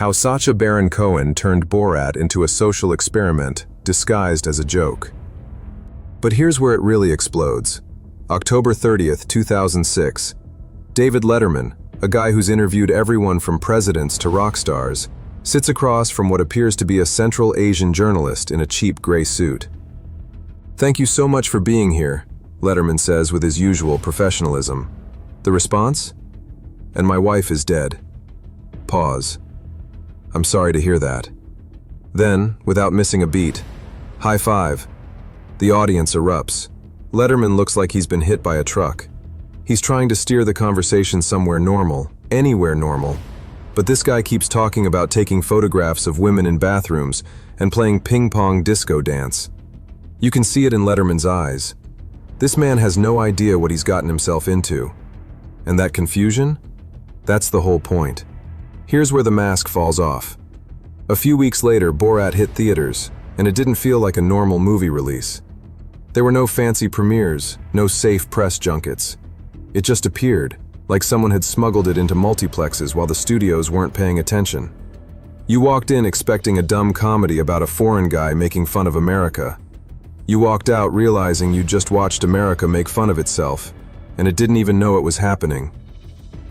How Sacha Baron Cohen turned Borat into a social experiment disguised as a joke. But here's where it really explodes. October 30th, 2006. David Letterman, a guy who's interviewed everyone from presidents to rock stars, sits across from what appears to be a Central Asian journalist in a cheap gray suit. "Thank you so much for being here," Letterman says with his usual professionalism. The response? "And my wife is dead." Pause. "I'm sorry to hear that." Then, without missing a beat, high five. The audience erupts. Letterman looks like he's been hit by a truck. He's trying to steer the conversation somewhere normal, anywhere normal. But this guy keeps talking about taking photographs of women in bathrooms and playing ping-pong disco dance. You can see it in Letterman's eyes. This man has no idea what he's gotten himself into. And that confusion? That's the whole point. Here's where the mask falls off. A few weeks later, Borat hit theaters, and it didn't feel like a normal movie release. There were no fancy premieres, no safe press junkets. It just appeared, like someone had smuggled it into multiplexes while the studios weren't paying attention. You walked in expecting a dumb comedy about a foreign guy making fun of America. You walked out realizing you just watched America make fun of itself, and it didn't even know it was happening.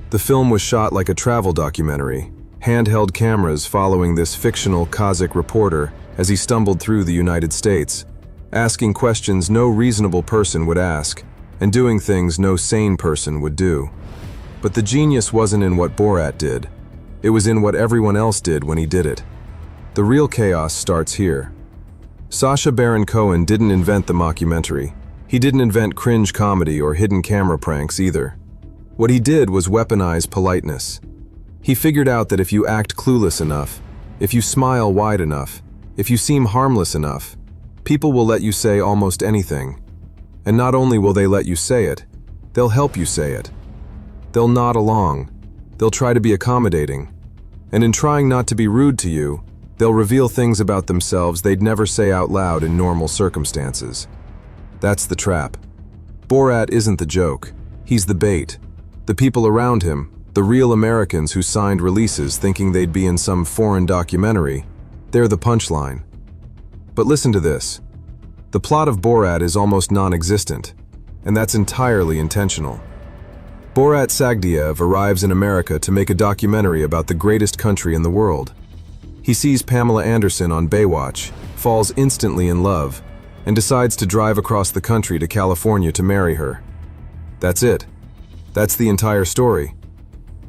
The film was shot like a travel documentary, handheld cameras following this fictional Kazakh reporter as he stumbled through the United States, asking questions no reasonable person would ask, and doing things no sane person would do. But the genius wasn't in what Borat did. It was in what everyone else did when he did it. The real chaos starts here. Sacha Baron Cohen didn't invent the mockumentary. He didn't invent cringe comedy or hidden camera pranks either. What he did was weaponize politeness. He figured out that if you act clueless enough, if you smile wide enough, if you seem harmless enough, people will let you say almost anything. And not only will they let you say it, they'll help you say it. They'll nod along. They'll try to be accommodating. And in trying not to be rude to you, they'll reveal things about themselves they'd never say out loud in normal circumstances. That's the trap. Borat isn't the joke. He's the bait. The people around him, the real Americans who signed releases thinking they'd be in some foreign documentary, they're the punchline. But listen to this. The plot of Borat is almost non-existent, and that's entirely intentional. Borat Sagdiyev arrives in America to make a documentary about the greatest country in the world. He sees Pamela Anderson on Baywatch, falls instantly in love, and decides to drive across the country to California to marry her. That's it. That's the entire story.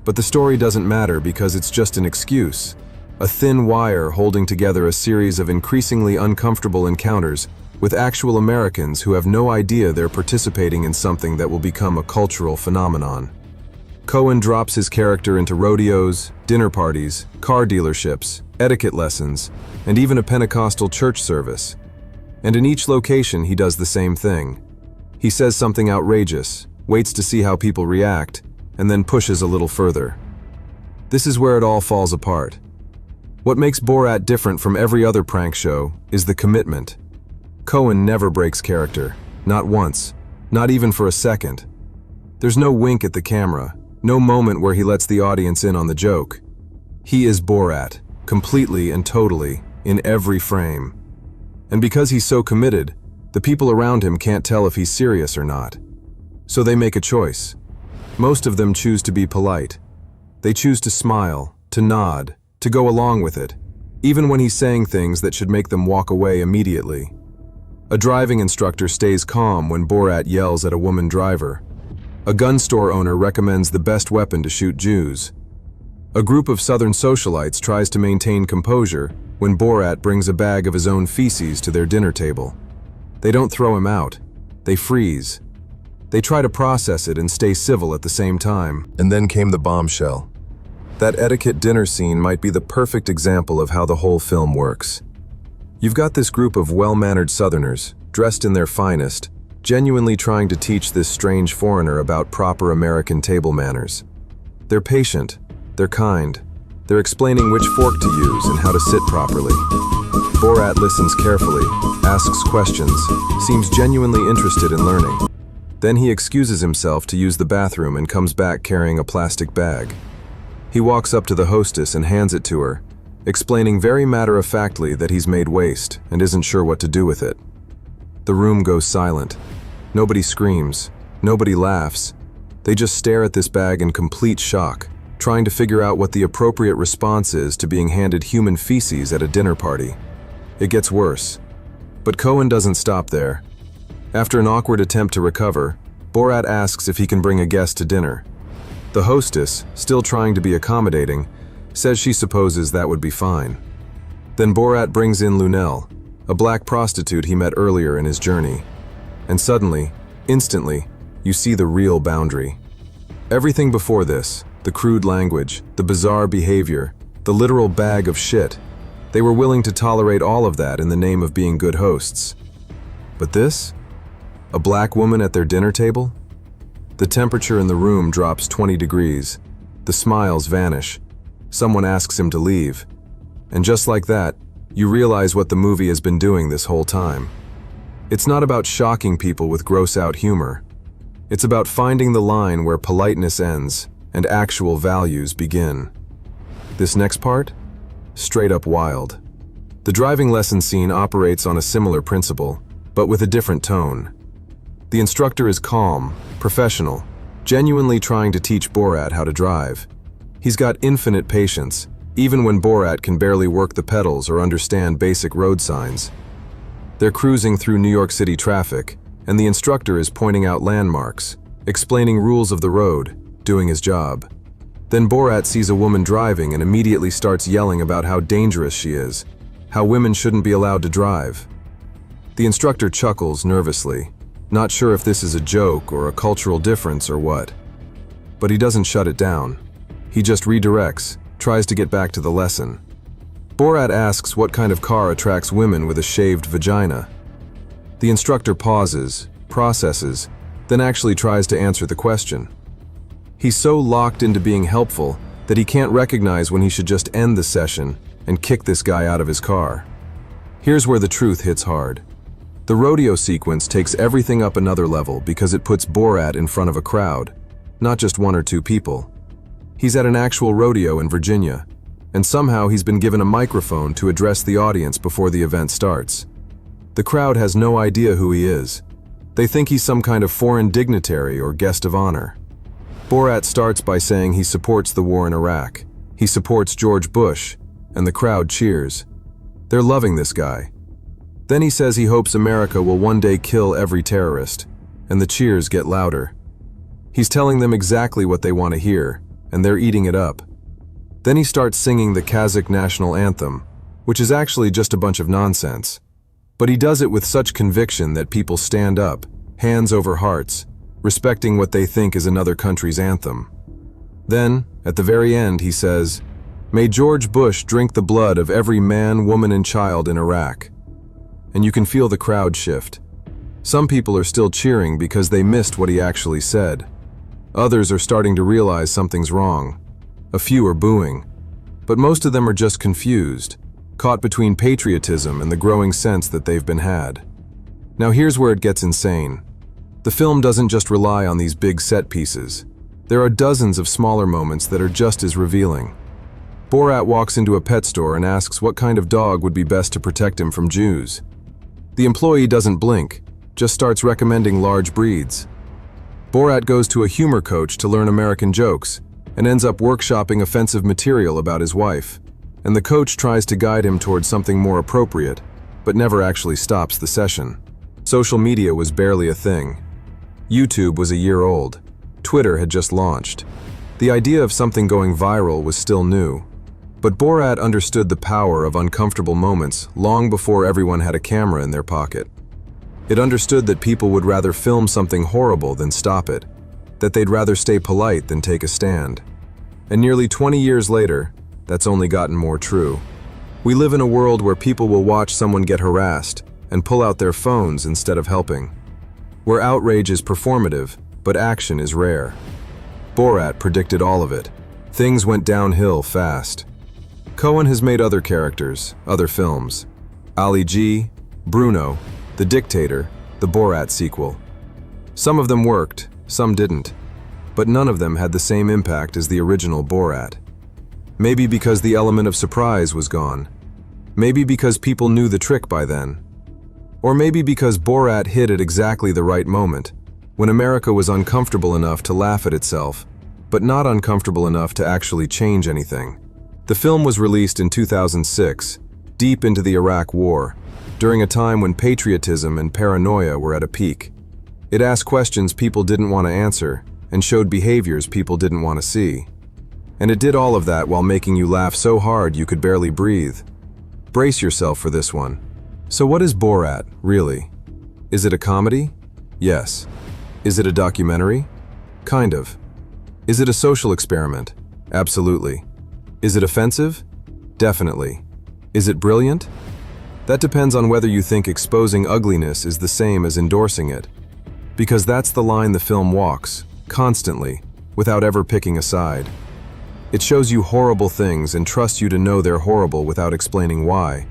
But the story doesn't matter because it's just an excuse, a thin wire holding together a series of increasingly uncomfortable encounters with actual Americans who have no idea they're participating in something that will become a cultural phenomenon. Cohen drops his character into rodeos, dinner parties, car dealerships, etiquette lessons, and even a Pentecostal church service. And in each location he does the same thing. He says something outrageous, waits to see how people react, and then pushes a little further. This is where it all falls apart. What makes Borat different from every other prank show is the commitment. Cohen never breaks character, not once, not even for a second. There's no wink at the camera, no moment where he lets the audience in on the joke. He is Borat, completely and totally, in every frame. And because he's so committed, the people around him can't tell if he's serious or not. So they make a choice. Most of them choose to be polite. They choose to smile, to nod, to go along with it, even when he's saying things that should make them walk away immediately. A driving instructor stays calm when Borat yells at a woman driver. A gun store owner recommends the best weapon to shoot Jews. A group of Southern socialites tries to maintain composure when Borat brings a bag of his own feces to their dinner table. They don't throw him out. They freeze. They try to process it and stay civil at the same time. And then came the bombshell. That etiquette dinner scene might be the perfect example of how the whole film works. You've got this group of well-mannered Southerners, dressed in their finest, genuinely trying to teach this strange foreigner about proper American table manners. They're patient, they're kind, they're explaining which fork to use and how to sit properly. Borat listens carefully, asks questions, seems genuinely interested in learning. Then he excuses himself to use the bathroom and comes back carrying a plastic bag. He walks up to the hostess and hands it to her, explaining very matter-of-factly that he's made waste and isn't sure what to do with it. The room goes silent. Nobody screams. Nobody laughs. They just stare at this bag in complete shock, trying to figure out what the appropriate response is to being handed human feces at a dinner party. It gets worse. But Cohen doesn't stop there. After an awkward attempt to recover, Borat asks if he can bring a guest to dinner. The hostess, still trying to be accommodating, says she supposes that would be fine. Then Borat brings in Lunel, a black prostitute he met earlier in his journey. And suddenly, instantly, you see the real boundary. Everything before this, the crude language, the bizarre behavior, the literal bag of shit, they were willing to tolerate all of that in the name of being good hosts. But this? A black woman at their dinner table? The temperature in the room drops 20 degrees. The smiles vanish. Someone asks him to leave. And just like that, you realize what the movie has been doing this whole time. It's not about shocking people with gross-out humor. It's about finding the line where politeness ends and actual values begin. This next part? Straight up wild. The driving lesson scene operates on a similar principle, but with a different tone. The instructor is calm, professional, genuinely trying to teach Borat how to drive. He's got infinite patience, even when Borat can barely work the pedals or understand basic road signs. They're cruising through New York City traffic, and the instructor is pointing out landmarks, explaining rules of the road, doing his job. Then Borat sees a woman driving and immediately starts yelling about how dangerous she is, how women shouldn't be allowed to drive. The instructor chuckles nervously, not sure if this is a joke or a cultural difference or what. But he doesn't shut it down. He just redirects, tries to get back to the lesson. Borat asks what kind of car attracts women with a shaved vagina. The instructor pauses, processes, then actually tries to answer the question. He's so locked into being helpful that he can't recognize when he should just end the session and kick this guy out of his car. Here's where the truth hits hard. The rodeo sequence takes everything up another level because it puts Borat in front of a crowd, not just one or two people. He's at an actual rodeo in Virginia, and somehow he's been given a microphone to address the audience before the event starts. The crowd has no idea who he is. They think he's some kind of foreign dignitary or guest of honor. Borat starts by saying he supports the war in Iraq. He supports George Bush, and the crowd cheers. They're loving this guy. Then he says he hopes America will one day kill every terrorist, and the cheers get louder. He's telling them exactly what they want to hear, and they're eating it up. Then he starts singing the Kazakh national anthem, which is actually just a bunch of nonsense. But he does it with such conviction that people stand up, hands over hearts, respecting what they think is another country's anthem. Then, at the very end, he says, "May George Bush drink the blood of every man, woman, and child in Iraq." And you can feel the crowd shift. Some people are still cheering because they missed what he actually said. Others are starting to realize something's wrong. A few are booing. But most of them are just confused, caught between patriotism and the growing sense that they've been had. Now here's where it gets insane. The film doesn't just rely on these big set pieces. There are dozens of smaller moments that are just as revealing. Borat walks into a pet store and asks what kind of dog would be best to protect him from Jews. The employee doesn't blink, just starts recommending large breeds. Borat goes to a humor coach to learn American jokes and ends up workshopping offensive material about his wife. And the coach tries to guide him towards something more appropriate, but never actually stops the session. Social media was barely a thing. YouTube was a year old. Twitter had just launched. The idea of something going viral was still new. But Borat understood the power of uncomfortable moments long before everyone had a camera in their pocket. It understood that people would rather film something horrible than stop it, that they'd rather stay polite than take a stand. And nearly 20 years later, that's only gotten more true. We live in a world where people will watch someone get harassed and pull out their phones instead of helping. Where outrage is performative, but action is rare. Borat predicted all of it. Things went downhill fast. Cohen has made other characters, other films. Ali G, Bruno, The Dictator, the Borat sequel. Some of them worked, some didn't. But none of them had the same impact as the original Borat. Maybe because the element of surprise was gone. Maybe because people knew the trick by then. Or maybe because Borat hit at exactly the right moment, when America was uncomfortable enough to laugh at itself, but not uncomfortable enough to actually change anything. The film was released in 2006, deep into the Iraq War, during a time when patriotism and paranoia were at a peak. It asked questions people didn't want to answer and showed behaviors people didn't want to see. And it did all of that while making you laugh so hard you could barely breathe. Brace yourself for this one. So what is Borat, really? Is it a comedy? Yes. Is it a documentary? Kind of. Is it a social experiment? Absolutely. Is it offensive? Definitely. Is it brilliant? That depends on whether you think exposing ugliness is the same as endorsing it. Because that's the line the film walks, constantly, without ever picking a side. It shows you horrible things and trusts you to know they're horrible without explaining why.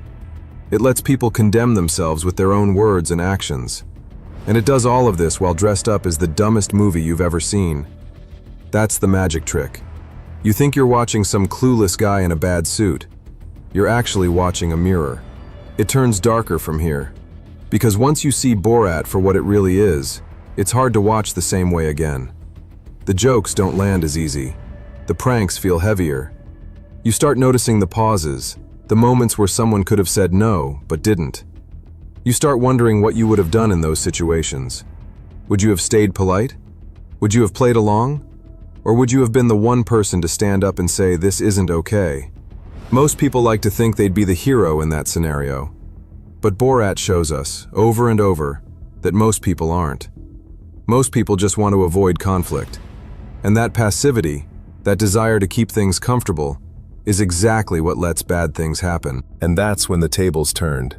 It lets people condemn themselves with their own words and actions. And it does all of this while dressed up as the dumbest movie you've ever seen. That's the magic trick. You think you're watching some clueless guy in a bad suit. You're actually watching a mirror. It turns darker from here. Because once you see Borat for what it really is, it's hard to watch the same way again. The jokes don't land as easy. The pranks feel heavier. You start noticing the pauses, the moments where someone could have said no, but didn't. You start wondering what you would have done in those situations. Would you have stayed polite? Would you have played along? Or would you have been the one person to stand up and say, "This isn't okay"? Most people like to think they'd be the hero in that scenario. But Borat shows us, over and over, that most people aren't. Most people just want to avoid conflict. And that passivity, that desire to keep things comfortable, is exactly what lets bad things happen. And that's when the tables turned.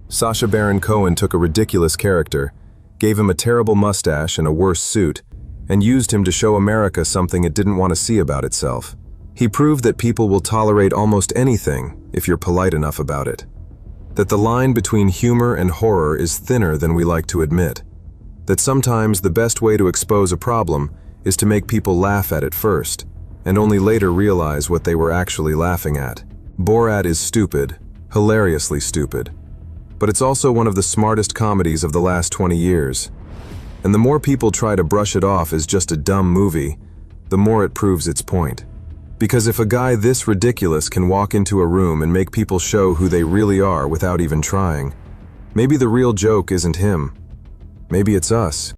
Sacha Baron Cohen took a ridiculous character, gave him a terrible mustache and a worse suit, and used him to show America something it didn't want to see about itself. He proved that people will tolerate almost anything if you're polite enough about it. That the line between humor and horror is thinner than we like to admit. That sometimes the best way to expose a problem is to make people laugh at it first, and only later realize what they were actually laughing at. Borat is stupid, hilariously stupid. But it's also one of the smartest comedies of the last 20 years. And the more people try to brush it off as just a dumb movie, the more it proves its point. Because if a guy this ridiculous can walk into a room and make people show who they really are without even trying, maybe the real joke isn't him. Maybe it's us.